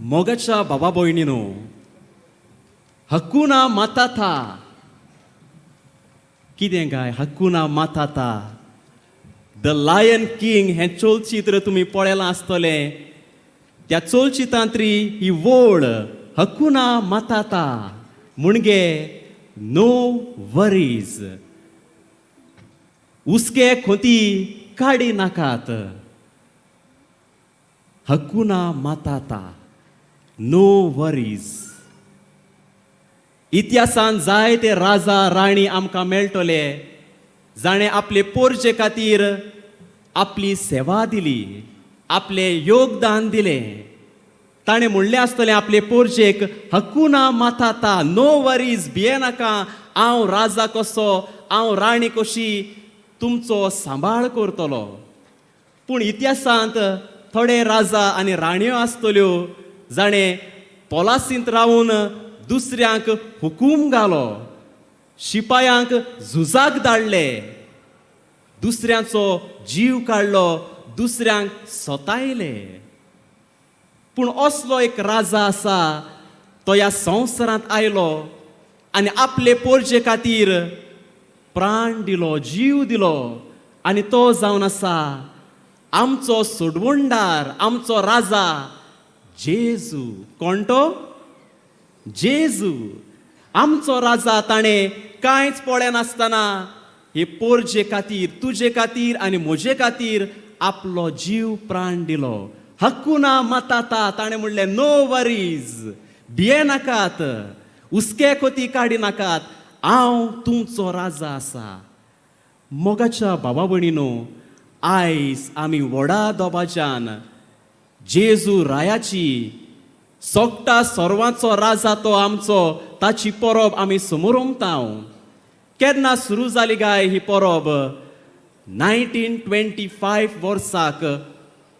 मोगाच्या बाबा भयणीनो, हकुना माताता कितें काय हकुना माताता द लायन किंग हें चलचित्र तुमी पळयलां आसतलें. त्या चलचित्रांतली ही वोड हकुना माताता म्हणजे नो वरीज, हुस्के खोती काडी नाकात. हकुना माताता नो वरीज. इतिहासान जायते राजा राणी आमकां मेळटले जाणे आपले पोरचे खातीर आपली सेवा दिली, आपले योगदान दिलें. ताणें म्हणलें आसतलें आपले पोरचेक, हकुना माताता, नो वरीज, भियेनाका, हांव राजा कसो, हांव राणी कशी तुमचो सांबाळ करतलो. पूण इतिहासांत थोडे राजा आनी राणयो आसतल्यो जाणे पोलासींत रावून दुसऱ्यांक हुकूम घालो, शिपायांक झुजाक धाडले, दुसऱ्यांचो जीव काडलो, दुसऱ्यांक सतायले. पूण असलो एक राजा आसा, तो ह्या संवसारांत आयलो आनी आपले पोरचे खातीर प्राण दिलो, जीव दिलो. आनी तो जावन आसा आमचो सोडवणदार, आमचो राजा जेजू. कोण तो? जेजू. आमचो राजा. ताणें कांयच पळय नासतना हे पोरचे खातीर, तुजे खातीर आनी म्हजे खातीर आपलो जीव प्राण दिलो. हकुना माताता. ताणें म्हणलें नो वरीज, भियेनाकात, हुस्के खोती काडी नाकात, हांव तुमचो राजा आसा. मोगाच्या बाबा भयणीनो, आयज आमी व्हडा दबाज्यान जेजू रायाची, सोगटा सर्वांचो राजा तो आमचो, ताची परब आमी समोरुंकताव. केन्ना सुरू जाली गाय ही परब? 1925 वर्साक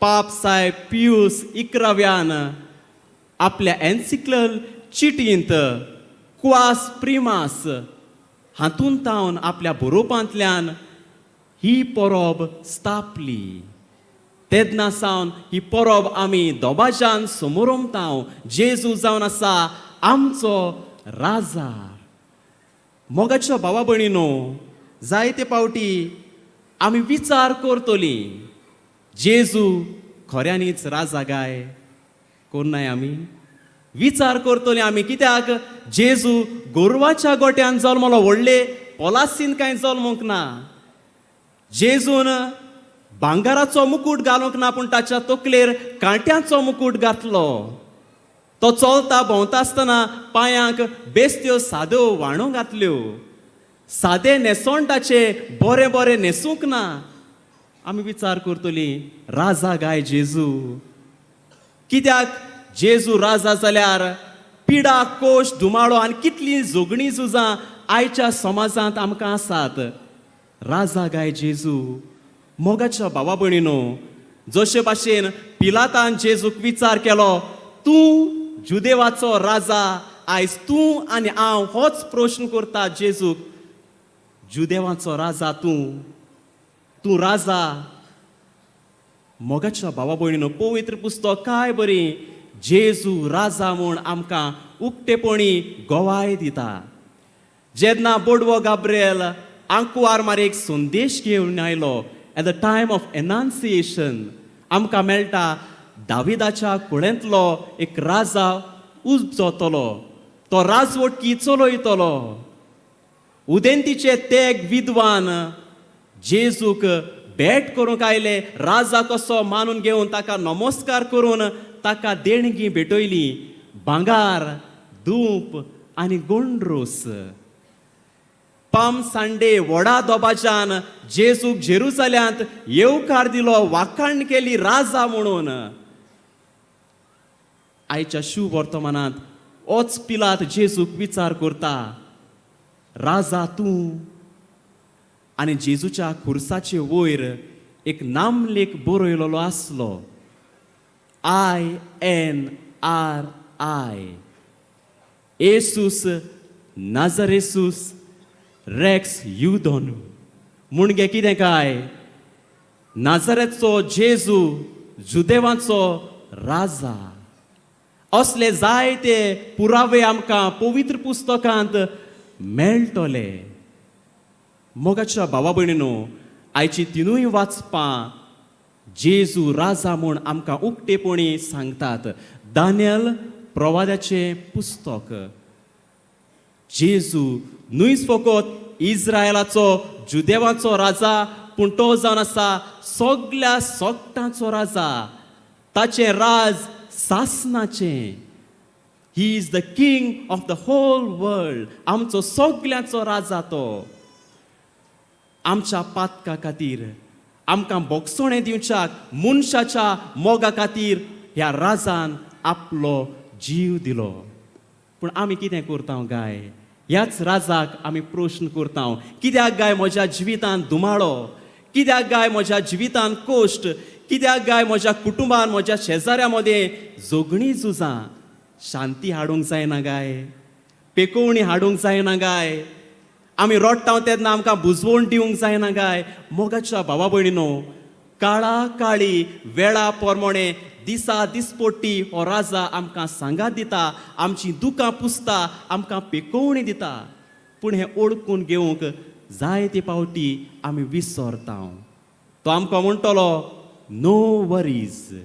पाप साहेब पियूस 11व्यान आपल्या एन्सिक्लल चिटींत क्वास प्रिमास हातूंत तावन आपल्या बरोवपांतल्यान ही परब स्थापली. तेन्ना सावन ही परब आमी दोबाज्यान समोरुंकताव. जेजू जावन आसा आमचो राजा. मोगाच्या भावा भयणीनो, जायते पावटी आमी विचार करतलीं, जेजू खऱ्यांनीच राजा गाय? कोन्नाय आमी विचार करतलीं आमी, कित्याक जेजू गोरवाच्या गोट्यान जल्मलो, व्हडले पोलासीन कांय जल्मूंक ना. जेजून भांगाराचो मुकूट घालूंक ना, पूण ताच्या तकलेर कांट्याचो मुकूट घातलो. तो चलता भोंवता आसतना पांयांक बेश्त्यो साद्यो वाणो घातल्यो. सादे न्हेसोण ताचे बरें बरें न्हेसूंक ना. आमी विचार करतलीं, राजा गाय जेजू? कित्याक जेजू राजा जाल्यार पिडा, कोश, धुमाळो आनी कितलीं झगडीं झुजां आयच्या समाजांत आमकां आसात. राजा गाय जेजू? मोगाच्या भावा भयणीनो, जशे भाशेन पिलातान जेजूक विचार केलो, तूं जुदेवाचो राजा? आयज तूं आनी हांव होच प्रश्न करता जेजूक, जुदेवाचो राजा तूं राजा? मोगाच्या भावा भयणीनो, पवित्र पुस्तक काय बरी जेजू राजा म्हूण आमकां उक्तेपणी गोवाय दिता. जेन्ना बोडवो गाब्रिएल आंकुवार मारेक संदेश घेवन आयलो, एट द टायम ऑफ एनाउन्सिएशन आमकां मेळटा दाविदाच्या कुळेंतलो एक राजा उब जातलो. तो राजवटकी चलयतलो. उदेंतीचे तेग विद्वान जेजूक भेट करूंक आयले. राजा कसो मानून घेवन ताका नमस्कार करून ताका देणगी भेटयली, भांगार, धूप आनी गोंडरोस. पाम सांडे व्हडा दोबाज्यान जेजूक जेरुसलेमांत येवकार दिलो, वाखाण केली राजा म्हणून. आयच्या शुभ वर्तमानांत होच पिलात जेजूक विचार करता, राजा तूं? आनी जेजूच्या खुर्साचे वयर एक नामलेख बरयलोलो आसलो, INRI, येसूस नाझारेसूस रेक्स युदोन. म्हणजे कितें काय? नाझारेतचो जेजू जुदेवाचो राजा. असले जायते पुरावे आमकां पवित्र पुस्तकांत मेळटले. मोगाच्या भावा भयणीनो, आयची तिनूय वाचपां जेजू राजा म्हूण आमकां उक्तेपणी सांगतात. दानियल प्रवाद्याचें पुस्तक. जेजू न्हूच फकत इस्रायलाचो जुदेवाचो राजा, पूण तो जावन आसा सगळ्या सोगटांचो राजा. ताचें राज सासनाचें. He is the king of the whole world. आमचो सगळ्यांचो राजा तो. आमच्या पातका खातीर, आमकां बोगसोणें दिवच्याक मनशाच्या मोगा खातीर ह्या राजान आपलो जीव दिलो. पूण आमी कितें करता गाय? ह्याच राजाक आमी प्रश्न करता, कित्याक गाय म्हज्या जिवितांत दुमाळो? कित्याक गाय म्हज्या जिवितांत कोश्ट? कित्याक गाय म्हज्या कुटुंबान, म्हज्या शेजाऱ्या मदें जोगणी झुजां? शांती हाडूंक जायना गाय? पेकोवणी हाडूंक जायना गाय? आमी रडटा तेन्ना आमकां बुजवण दिवंक जायना गाय? मोगाच्या भावा भयणीनो, काळा काळी वेळा प्रमाणे दिसा दिसपट्टी हो राजा आमकां सांगात दिता, आमची दुखां पुसता, आमकां पेकोवणी दिता. पूण हें ओळखून घेवंक जायते फावटी आमी विसरता. तो आमकां म्हणटलो, नो वरीज,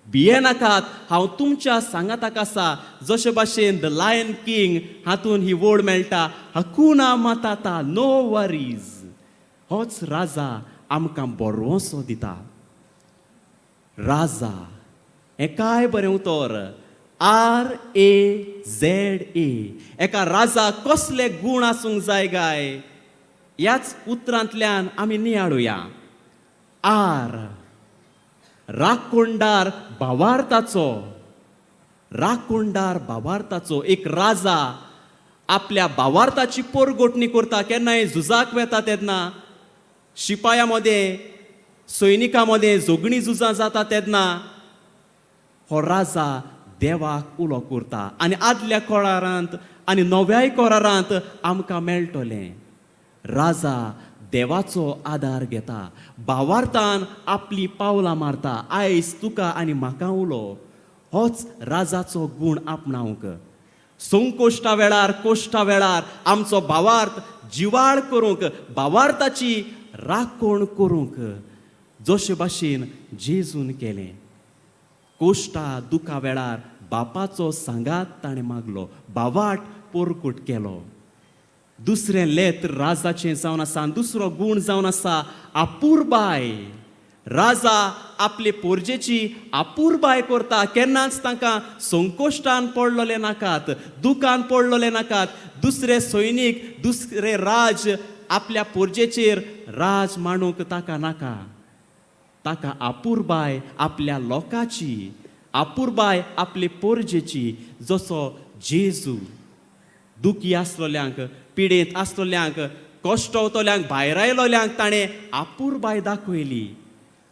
भिये नाकात, हांव तुमच्या सांगाताक आसा. जशे भाशेन द लायन किंग हातून ही वड मेळटा, हकुना माताता, नो वरीज. होच राजा आमकां बरोसो दिता. राजा हें काय बरें उतर. RAZA. एका राजा कसले गूण आसूंक जाय गाय? ह्याच उतरांतल्यान आमी नियाळुया. आर, राखणदार भावार्थाचो. राखणदार भावार्थाचो एक राजा आपल्या भावार्थाची पोरगोटणी करता. केन्नाय झुजाक वेता तेन्ना, शिपाया मदें, सैनिकां मदें जोगणी झुजां जाता तेन्ना हो राजा देवाक उलो करता. आनी आदल्या कोरारांत आनी नव्याय कोरारांत आमकां मेळटलें. राजा देवाचो आदार घेता. भावार्थान आपली पावलां मारता. आयज तुका आनी म्हाका उलो. होच राजाचो गूण आपणावंक. संकोश्टा वेळार, कोश्टा वेळार आमचो भावार्थ जिवाळ करूंक, भावार्थाची राखण करूंक, जशे भाशेन जेजून केलें. कोश्टा दुखा वेळार बापाचो सांगात ताणें मागलो, भावाट पोरकूट केलो. दुसरें लेत्र राजाचें जावन आसा. दुसरो गूण जावन आसा आपुरबाय. राजा आपले पोरजेची आपुरबाय करता. केन्नाच तांकां संकोश्टान पडलोले नाकात, दुखान पडलोले नाकात. दुसरे सैनीक, दुसरे राज आपल्या पोरजेचेर राज मांडूंक ताका नाका. ताका आपुरबाय आपल्या लोकाची, आपुरबाय आपले पोरजेची. जसो जेजू दुखी आसलोल्यांक, पिडेंत आसलोल्यांक, कश्टवतल्यांक, भायर आयलोल्यांक ताणें आपुरबाय दाखयली.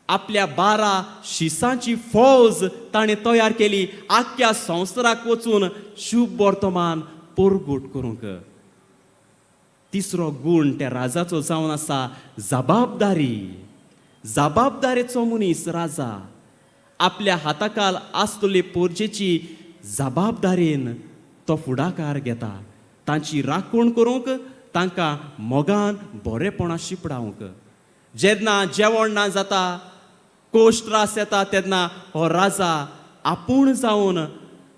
आपल्या 12 शिसांची फौज ताणें तयार केली आख्या संवसाराक वचून शुभ वर्तमान पोरगूट करूंक. तिसरो गूण त्या राजाचो जावन आसा जबाबदारी. जबाबदारेचो मनीस राजा. आपल्या हाताखाल आसतली पोरजेची जबाबदारेन तो फुडाकार घेता. तांची राखण करूंक, तांकां मोगान बरेपणां शिपडावंक. जेन्ना जेवण ना जाता, कोश त्रास येता तेन्ना हो राजा आपूण जावन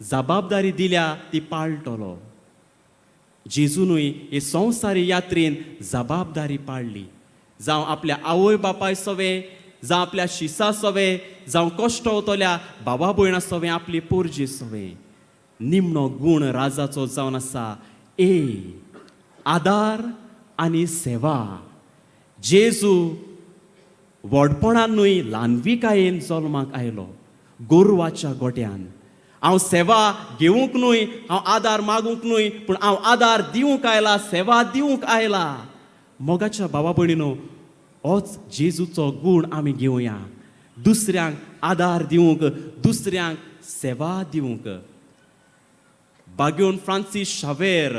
जबाबदारी दिल्या ती पाळटलो. जेजूनूय हे संवसारी यात्रेन जबाबदारी पाळली. जावं आपल्या आवय बापाय सवे, जावं आपल्या शिसा सवे, जावं कश्टवतल्या भावा भयणा सवे, आपली पोरजी सवे. निमणो गूण राजाचो जावन आसा आदार आनी सेवा. जेजू व्हडपणानूय ल्हानविकायेन जल्माक आयलो, गोरवाच्या गोट्यान. हांव सेवा घेवंक न्हय, हांव आदार मागूंक न्हय, पूण हांव आदार दिवंक आयला, सेवा दिवंक आयला. मोगाच्या भावा भयणीनो, होच जेजूचो गूण आमी घेवया. दुसऱ्यांक आदार दिवंक, दुसऱ्यांक सेवा दिवंक. बागोवन फ्रांसीस शावेर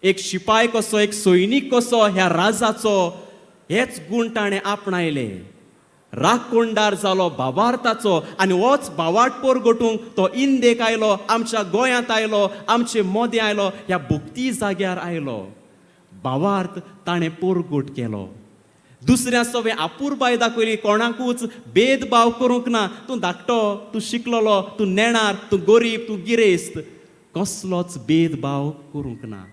एक शिपाय कसो, एक सैनीक कसो ह्या राजाचो हेच गूण ताणें आपणायले. राखोणदार जालो भावार्थाचो आनी होच भावाटपोर घटूंक तो इंदेक आयलो, आमच्या गोंयांत आयलो, आमचे मोदें आयलो, ह्या भुक्ती जाग्यार आयलो. भावार्थ ताणें पोरगोट केलो. दुसऱ्या सवे आपुरबाय दाखयली, कोणाकूच भेदभाव करूंक ना. तूं धाकटो, तूं शिकलोलो, तूं नेणार, तूं गरीब, तूं गिरेस्त, कसलोच भेदभाव करूंक ना.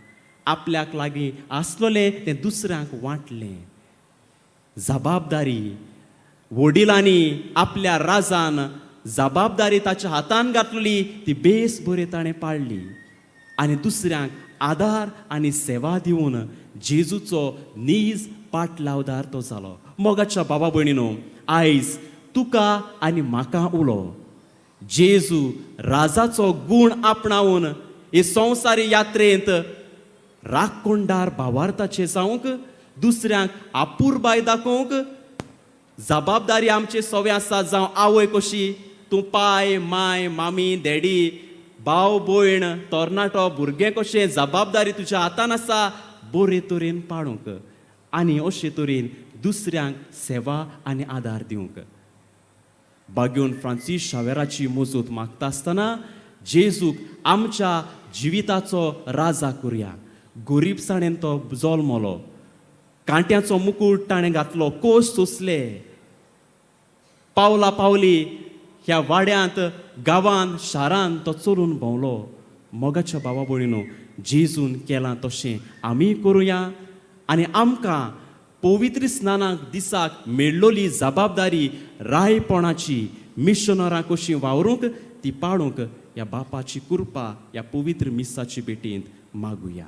आपल्याक लागीं आसलोलें तें दुसऱ्यांक वांटलें. जबाबदारी वडिलांनी आपल्या राजान जबाबदारी ताच्या हातान घातली, ती बेस बरी ताणें पाळली आनी दुसऱ्यांक आदार आनी सेवा दिवन जेजूचो नीज पाटलावदार तो जालो. मोगाच्या बाबा भयणीनो, आयज तुका आनी म्हाका उलो जेजू राजाचो गूण आपणावून हे संवसारी यात्रेंत राखोणदार भावार्थाचे जावंक, दुसऱ्यांक आपुरबाय दाखोवंक. जबाबदारी आमचे सवे आसा, जावं आवय कशी, तूं पाय माय मामी डॅडी भाव भयण तरणाटो भुरगें कशें जबाबदारी तुज्या हातान आसा बरे तरेन पाळूंक आनी अशे तरेन दुसऱ्यांक सेवा आनी आदार दिवंक. बागेवन फ्रांसीस शावेराची मजूत मागता आसतना जेजूक आमच्या जिविताचो राजा करुया. गरीबसाणेन तो जल्मलो, कांट्याचो मुकूट ताणें घातलो, कोस सोंसले, पावला पावली ह्या वाड्यांत गांवांत शारांत तो चलून भोंवलो. मोगाच्या बाबा भयणीनो, जेजून केलां तशें आमी करुया आनी आमकां पवित्र स्नानाक दिसाक मेळ्ळोली जबाबदारी रायपणाची मिशनरां कशीं वावरूंक ती पाळूंक ह्या बापाची कृपा ह्या पवित्र मिसाची भेटेंत मागुया.